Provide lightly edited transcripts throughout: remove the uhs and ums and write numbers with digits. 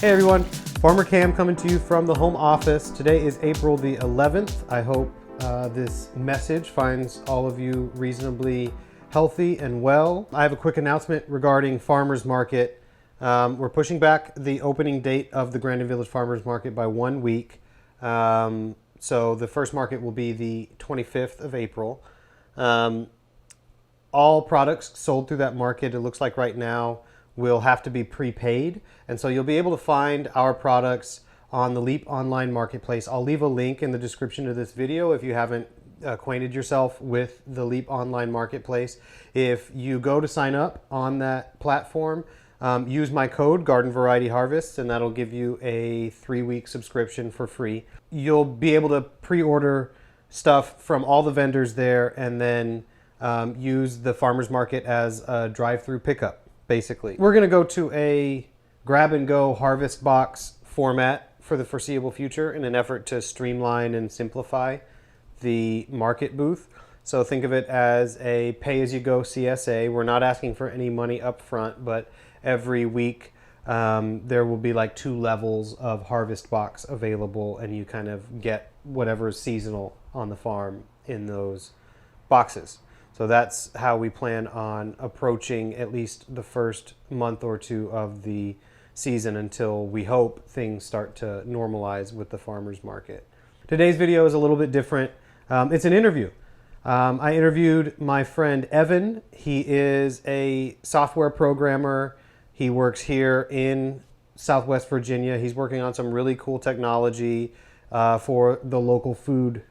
Hey everyone, Farmer Cam coming to you from the home office. Today is April the 11th. I hope this message finds all of you reasonably healthy and well. I have a quick announcement regarding Farmers Market. We're pushing back the opening date of the Granite Village Farmers Market by 1 week. So the first market will be the 25th of April. All products sold through that market, it looks like right now, will have to be prepaid. And so you'll be able to find our products on the Leap online marketplace. I'll leave a link in the description of this video if you haven't acquainted yourself with the Leap online marketplace. If you go to sign up on that platform, use my code Garden Variety Harvests, and that'll give you a 3-week subscription for free. You'll be able to pre-order stuff from all the vendors there and then use the farmers market as a drive-through pickup, basically. We're gonna go to a grab-and-go harvest box format for the foreseeable future in an effort to streamline and simplify the market booth. So think of it as a pay-as-you-go CSA. We're not asking for any money up front, but every week there will be like 2 levels of harvest box available, and you kind of get whatever is seasonal on the farm in those boxes. So that's how we plan on approaching at least the first month or two of the season until we hope things start to normalize with the farmers market. Today's video is a little bit different. It's an interview. I interviewed my friend Evan. He is a software programmer. He works here in Southwest Virginia. He's working on some really cool technology for the local food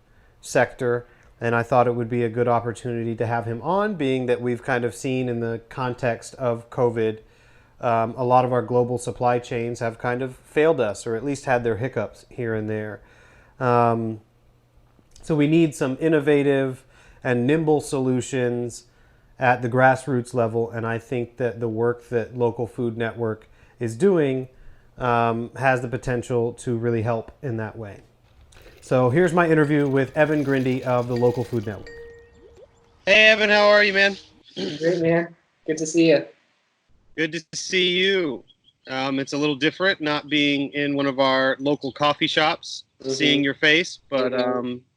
sector. And I thought it would be a good opportunity to have him on, being that we've kind of seen in the context of COVID, a lot of our global supply chains have kind of failed us, or at least had their hiccups here and there. So we need some innovative and nimble solutions at the grassroots level, and I think that the work that Local Food Network is doing has the potential to really help in that way. So here's my interview with Evan Grinde of the Local Food Network. Hey Evan, how are you, man? Great, man. Good to see you. Good to see you. It's a little different not being in one of our local coffee shops, seeing your face, but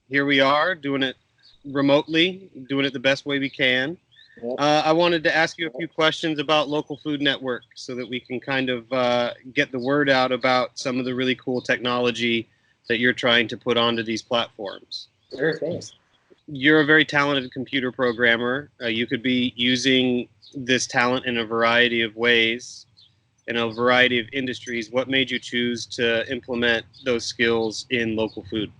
here we are doing it remotely, doing it the best way we can. Yep. I wanted to ask you a few questions about Local Food Network so that we can kind of get the word out about some of the really cool technology that you're trying to put onto these platforms. Sure, thanks. You're a very talented computer programmer. You could be using this talent in a variety of ways, in a variety of industries. What made you choose to implement those skills in local food?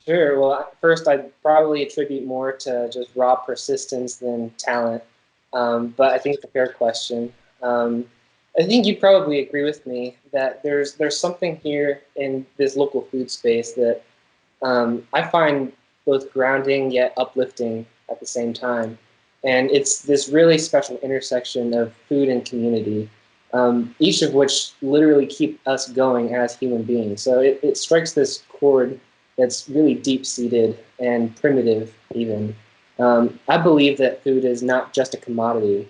Sure. Well, first, I'd probably attribute more to just raw persistence than talent. But I think it's a fair question. I think you'd probably agree with me that there's something here in this local food space that I find both grounding yet uplifting at the same time. And it's this really special intersection of food and community, each of which literally keep us going as human beings. So it strikes this chord that's really deep-seated and primitive even. I believe that food is not just a commodity.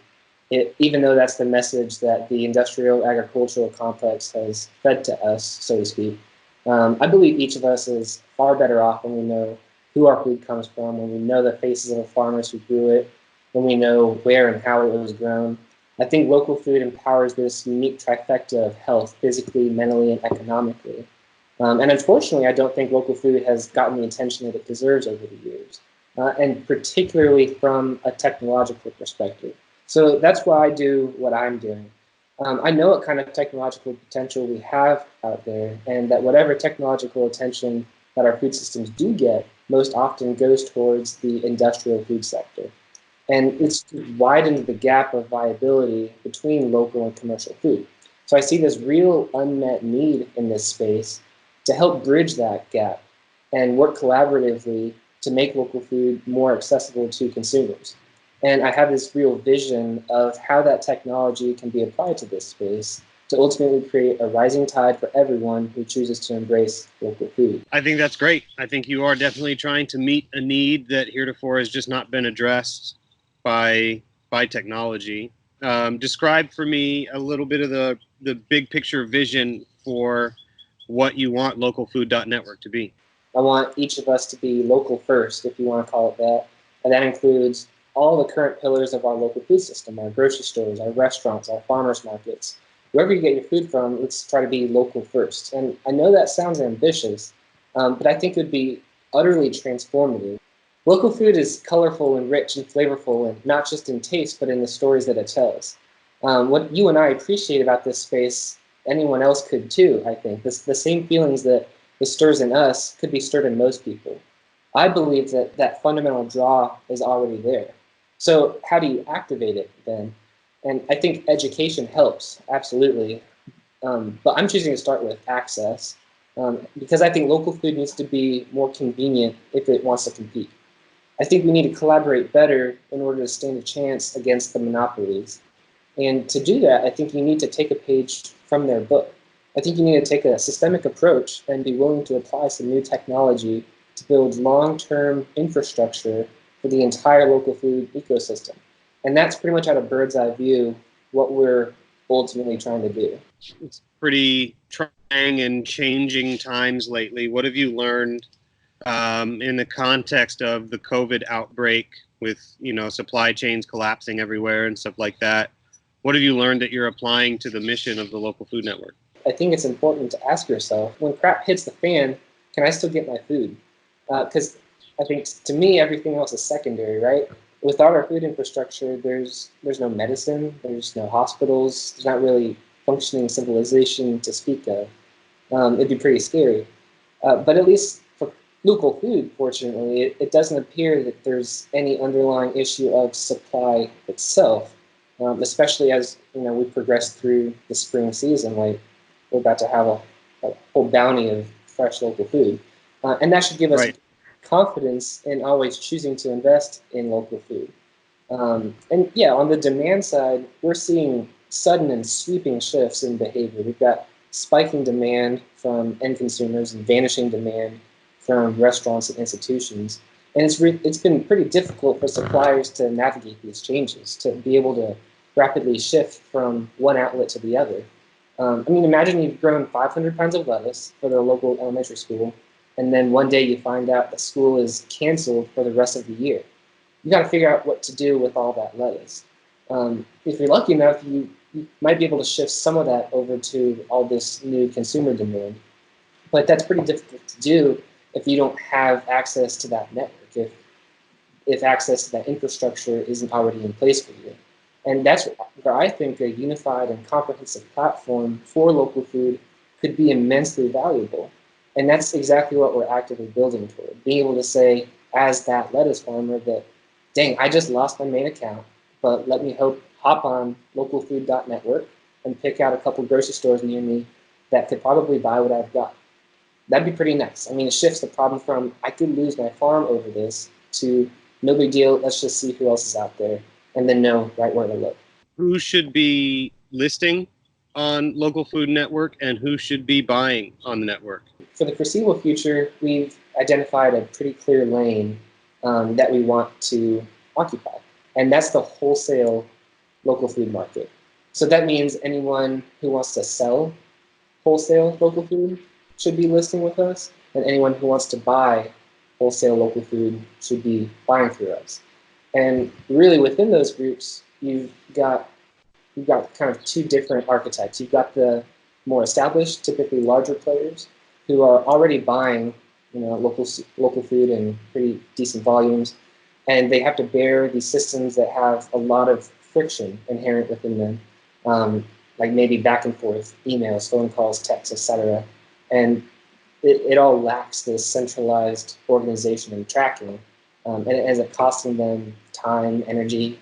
Even though that's the message that the industrial agricultural complex has fed to us, so to speak, I believe each of us is far better off when we know who our food comes from, when we know the faces of the farmers who grew it, when we know where and how it was grown. I think local food empowers this unique trifecta of health, physically, mentally, and economically. And unfortunately, I don't think local food has gotten the attention that it deserves over the years, and particularly from a technological perspective. So that's why I do what I'm doing. I know what kind of technological potential we have out there, and that whatever technological attention that our food systems do get most often goes towards the industrial food sector. And it's widened the gap of viability between local and commercial food. So I see this real unmet need in this space to help bridge that gap and work collaboratively to make local food more accessible to consumers. And I have this real vision of how that technology can be applied to this space to ultimately create a rising tide for everyone who chooses to embrace local food. I think that's great. I think you are definitely trying to meet a need that heretofore has just not been addressed by technology. Describe for me a little bit of the the big picture vision for what you want LocalFood.Network to be? I want each of us to be local first, if you want to call it that. And that includes all the current pillars of our local food system, our grocery stores, our restaurants, our farmers markets. Wherever you get your food from, let's try to be local first. And I know that sounds ambitious, but I think it would be utterly transformative. Local food is colorful and rich and flavorful, and not just in taste, but in the stories that it tells. What you and I appreciate about this space, anyone else could too, I think. The same feelings that it stirs in us could be stirred in most people. I believe that that fundamental draw is already there. So how do you activate it then? And I think education helps, absolutely. But I'm choosing to start with access because I think local food needs to be more convenient if it wants to compete. I think we need to collaborate better in order to stand a chance against the monopolies. And to do that, I think you need to take a page from their book. I think you need to take a systemic approach and be willing to apply some new technology to build long-term infrastructure for the entire local food ecosystem. And that's pretty much at a bird's eye view what we're ultimately trying to do. It's pretty trying and changing times lately. What have you learned in the context of the COVID outbreak with, supply chains collapsing everywhere and stuff like that? What have you learned that you're applying to the mission of the Local Food Network? I think it's important to ask yourself, when crap hits the fan, can I still get my food? Because I think to me, everything else is secondary, right? Without our food infrastructure, there's no medicine, there's no hospitals, there's not really functioning civilization to speak of. It'd be pretty scary. But at least for local food, fortunately, it doesn't appear that there's any underlying issue of supply itself, especially as we progress through the spring season. Like we're about to have a whole bounty of fresh local food. And that should give us confidence in always choosing to invest in local food. And yeah, on the demand side, we're seeing sudden and sweeping shifts in behavior. We've got spiking demand from end consumers and vanishing demand from restaurants and institutions. And it's been pretty difficult for suppliers to navigate these changes, to be able to rapidly shift from one outlet to the other. Imagine you've grown 500 pounds of lettuce for the local elementary school, and then one day you find out the school is canceled for the rest of the year. You got to figure out what to do with all that lettuce. If you're lucky enough, you might be able to shift some of that over to all this new consumer demand. But that's pretty difficult to do if you don't have access to that network, if access to that infrastructure isn't already in place for you. And that's where I think a unified and comprehensive platform for local food could be immensely valuable. And that's exactly what we're actively building toward, being able to say, as that lettuce farmer, that, dang, I just lost my main account, but let me hop on LocalFood.Network and pick out a couple grocery stores near me that could probably buy what I've got. That'd be pretty nice. It shifts the problem from, I could lose my farm over this, to no big deal, let's just see who else is out there, and then know right where to look. Who should be listing on Local Food Network and who should be buying on the network? For the foreseeable future, we've identified a pretty clear lane that we want to occupy, and that's the wholesale local food market. So that means anyone who wants to sell wholesale local food should be listing with us, and anyone who wants to buy wholesale local food should be buying through us. And really within those groups, you've got kind of two different archetypes. You've got the more established, typically larger players who are already buying local food in pretty decent volumes, and they have to bear these systems that have a lot of friction inherent within them, like maybe back and forth, emails, phone calls, texts, etc. And it all lacks this centralized organization and tracking, and it ends up costing them time, energy,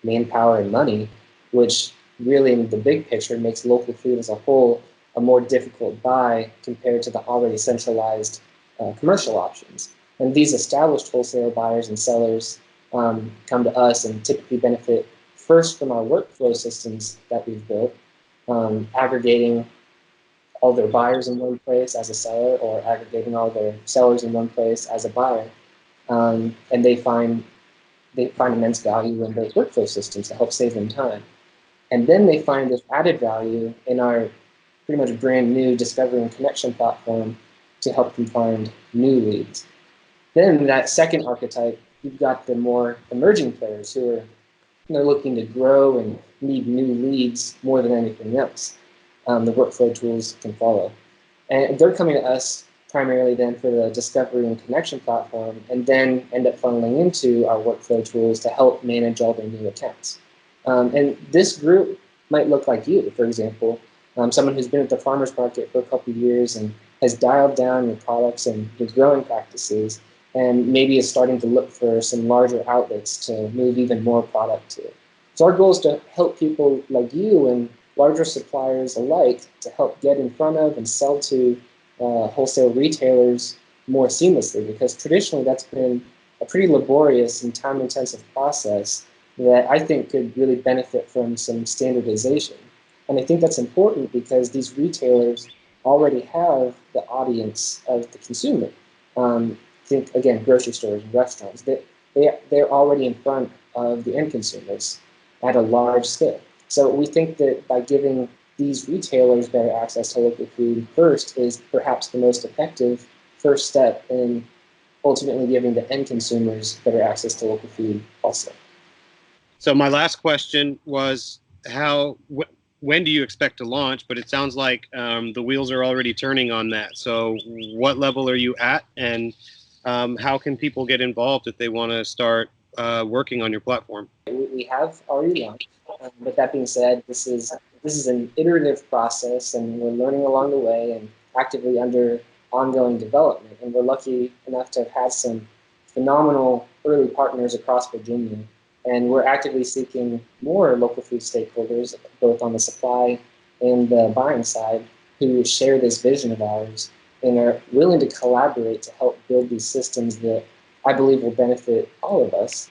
manpower, and money, which really in the big picture makes local food as a whole a more difficult buy compared to the already centralized commercial options. And these established wholesale buyers and sellers come to us and typically benefit first from our workflow systems that we've built, aggregating all their buyers in one place as a seller, or aggregating all their sellers in one place as a buyer. And they find immense value in those workflow systems to help save them time. And then they find this added value in our pretty much brand new discovery and connection platform to help them find new leads. Then that second archetype, you've got the more emerging players who are looking to grow and need new leads more than anything else. The workflow tools can follow. And they're coming to us primarily then for the discovery and connection platform, and then end up funneling into our workflow tools to help manage all their new accounts. And this group might look like you, for example, someone who's been at the farmer's market for a couple of years and has dialed down your products and your growing practices, and maybe is starting to look for some larger outlets to move even more product to. So our goal is to help people like you and larger suppliers alike to help get in front of and sell to wholesale retailers more seamlessly, because traditionally that's been a pretty laborious and time-intensive process that I think could really benefit from some standardization. And I think that's important because these retailers already have the audience of the consumer. Think, again, grocery stores and restaurants. They're already in front of the end consumers at a large scale. So we think that by giving these retailers better access to local food first is perhaps the most effective first step in ultimately giving the end consumers better access to local food also. So my last question was when do you expect to launch? But it sounds like the wheels are already turning on that. So what level are you at, and how can people get involved if they want to start working on your platform? We have already launched, but that being said, this is an iterative process, and we're learning along the way and actively under ongoing development. And we're lucky enough to have had some phenomenal early partners across Virginia. And we're actively seeking more local food stakeholders, both on the supply and the buying side, who share this vision of ours and are willing to collaborate to help build these systems that I believe will benefit all of us.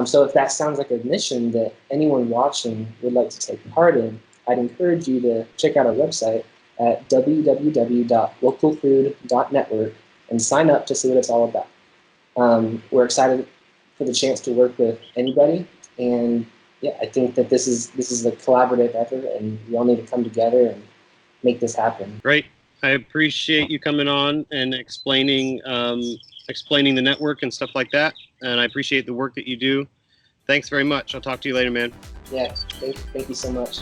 So if that sounds like a mission that anyone watching would like to take part in, I'd encourage you to check out our website at www.localfood.network and sign up to see what it's all about. We're excited for the chance to work with anybody, and yeah, I think that this is a collaborative effort, and we all need to come together and make this happen. Great. I appreciate you coming on and explaining the network and stuff like that, and I appreciate the work that you do. Thanks very much. I'll talk to you later, man. Yeah, thank you so much.